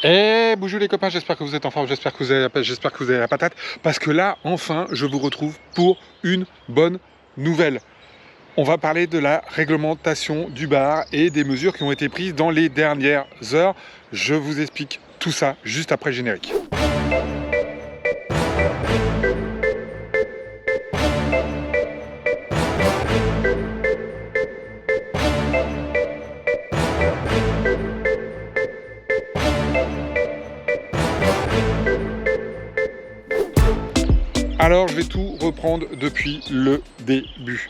Eh, bonjour les copains, j'espère que vous êtes en forme, j'espère que vous avez la pêche, j'espère que vous avez la patate, parce que là, enfin, je vous retrouve pour une bonne nouvelle. On va parler de la réglementation du bar et des mesures qui ont été prises dans les dernières heures. Je vous explique tout ça juste après le générique. Alors, je vais tout reprendre depuis le début.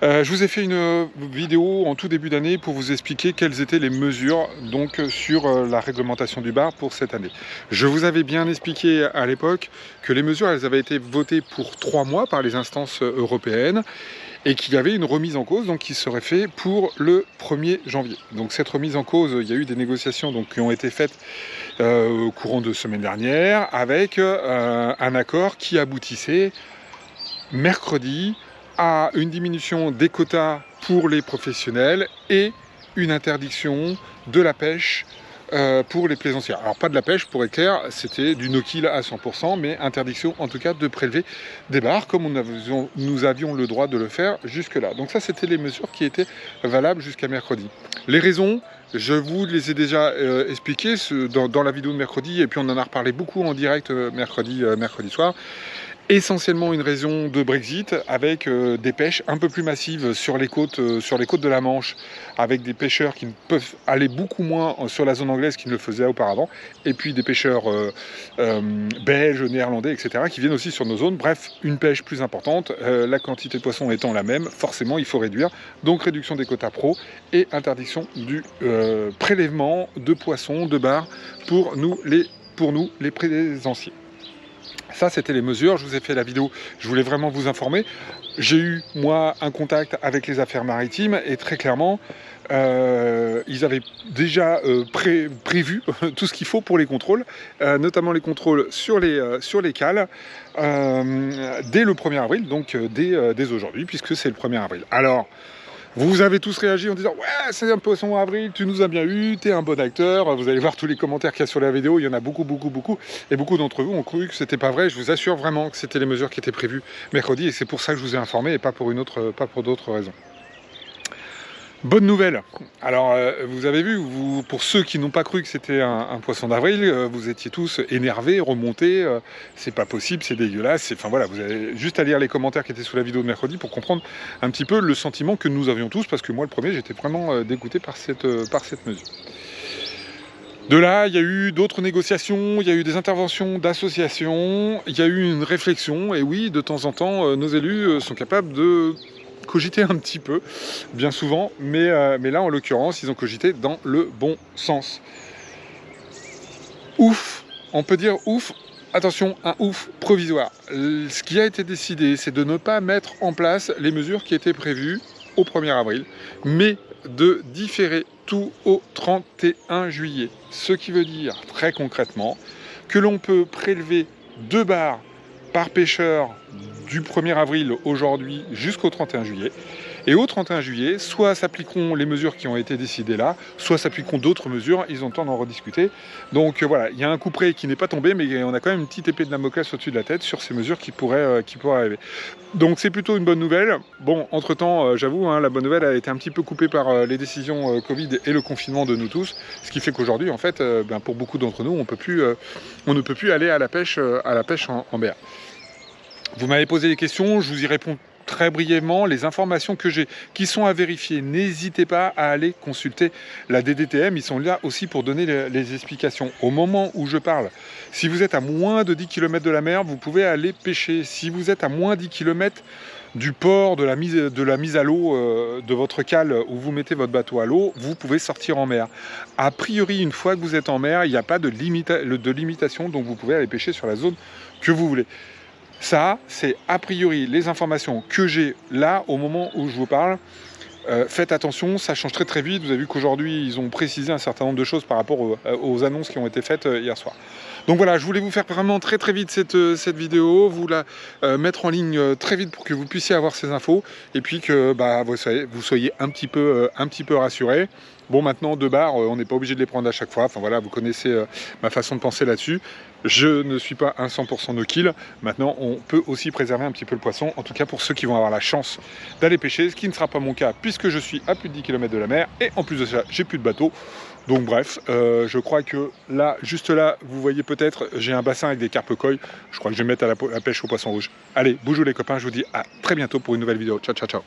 Je vous ai fait une vidéo en tout début d'année pour vous expliquer quelles étaient les mesures donc, sur la réglementation du bar pour cette année. Je vous avais bien expliqué à l'époque que les mesures elles avaient été votées pour 3 mois par les instances européennes et qu'il y avait une remise en cause donc, qui serait faite pour le 1er janvier. Donc cette remise en cause, il y a eu des négociations donc, qui ont été faites au courant de semaine dernière avec un accord qui aboutissait mercredi à une diminution des quotas pour les professionnels et une interdiction de la pêche pour les plaisanciers. Alors pas de la pêche pour être clair, c'était du no-kill à 100%, mais interdiction en tout cas de prélever des bars comme nous avions le droit de le faire jusque là. Donc ça c'était les mesures qui étaient valables jusqu'à mercredi. Les raisons, je vous les ai déjà expliquées dans la vidéo de mercredi et puis on en a reparlé beaucoup en direct mercredi soir. Essentiellement une raison de Brexit avec des pêches un peu plus massives sur les côtes de la Manche, avec des pêcheurs qui peuvent aller beaucoup moins sur la zone anglaise qu'ils ne le faisaient auparavant, et puis des pêcheurs belges, néerlandais, etc. qui viennent aussi sur nos zones. Bref, une pêche plus importante, la quantité de poissons étant la même, forcément il faut réduire. Donc réduction des quotas pro et interdiction du prélèvement de poissons, de bars pour nous les plaisanciers. Ça, c'était les mesures. Je vous ai fait la vidéo. Je voulais vraiment vous informer. J'ai eu, moi, un contact avec les affaires maritimes et très clairement, ils avaient déjà prévu tout ce qu'il faut pour les contrôles, notamment les contrôles sur les cales, dès le 1er avril, donc dès aujourd'hui, puisque c'est le 1er avril. Alors, vous avez tous réagi en disant « Ouais, c'est un poisson avril, tu nous as bien eu, t'es un bon acteur ». Vous allez voir tous les commentaires qu'il y a sur la vidéo, il y en a beaucoup. Et beaucoup d'entre vous ont cru que c'était pas vrai. Je vous assure vraiment que c'était les mesures qui étaient prévues mercredi. Et c'est pour ça que je vous ai informé et pas pour d'autres raisons. Bonne nouvelle. Alors, vous avez vu, pour ceux qui n'ont pas cru que c'était un poisson d'avril, vous étiez tous énervés, remontés. C'est pas possible, c'est dégueulasse. Enfin voilà, vous avez juste à lire les commentaires qui étaient sous la vidéo de mercredi pour comprendre un petit peu le sentiment que nous avions tous, parce que moi, le premier, j'étais vraiment dégoûté par cette mesure. De là, il y a eu d'autres négociations, il y a eu des interventions d'associations, il y a eu une réflexion, et oui, de temps en temps, nos élus sont capables de cogiter un petit peu, bien souvent, mais là, en l'occurrence, ils ont cogité dans le bon sens. Ouf, on peut dire ouf, attention, un ouf provisoire. Ce qui a été décidé, c'est de ne pas mettre en place les mesures qui étaient prévues au 1er avril, mais de différer tout au 31 juillet. Ce qui veut dire, très concrètement, que l'on peut prélever 2 bars par pêcheur du 1er avril aujourd'hui jusqu'au 31 juillet. Et au 31 juillet, soit s'appliqueront les mesures qui ont été décidées là, soit s'appliqueront d'autres mesures, ils ont le temps d'en rediscuter. Donc voilà, il y a un coup près qui n'est pas tombé, mais on a quand même une petite épée de Damoclès au-dessus de la tête sur ces mesures qui pourraient arriver. Donc c'est plutôt une bonne nouvelle. Bon, entre-temps, j'avoue, hein, la bonne nouvelle a été un petit peu coupée par les décisions Covid et le confinement de nous tous, ce qui fait qu'aujourd'hui, en fait, pour beaucoup d'entre nous, on ne peut plus aller à la pêche en mer. Vous m'avez posé des questions, je vous y réponds très brièvement. Les informations que j'ai qui sont à vérifier, n'hésitez pas à aller consulter la DDTM. Ils sont là aussi pour donner les explications. Au moment où je parle, si vous êtes à moins de 10 km de la mer, vous pouvez aller pêcher. Si vous êtes à moins de 10 km du port, de la mise à l'eau de votre cale où vous mettez votre bateau à l'eau, vous pouvez sortir en mer. A priori, une fois que vous êtes en mer, il n'y a pas de limitation, donc vous pouvez aller pêcher sur la zone que vous voulez. Ça, c'est a priori les informations que j'ai là au moment où je vous parle. Faites attention, ça change très vite. Vous avez vu qu'aujourd'hui, ils ont précisé un certain nombre de choses par rapport aux annonces qui ont été faites hier soir. Donc voilà, je voulais vous faire vraiment très vite cette vidéo, vous la mettre en ligne très vite pour que vous puissiez avoir ces infos et puis que vous soyez un petit peu rassurés. Bon, maintenant, 2 bars, on n'est pas obligé de les prendre à chaque fois. Enfin voilà, vous connaissez ma façon de penser là-dessus. Je ne suis pas un 100% no kill. Maintenant, on peut aussi préserver un petit peu le poisson, en tout cas pour ceux qui vont avoir la chance d'aller pêcher, ce qui ne sera pas mon cas puisque je suis à plus de 10 km de la mer et en plus de ça, j'ai plus de bateau. Donc bref, je crois que là, juste là, vous voyez peut-être, j'ai un bassin avec des carpe koi. Je crois que je vais mettre à la pêche au poisson rouge. Allez, bougez les copains, je vous dis à très bientôt pour une nouvelle vidéo. Ciao, ciao, ciao.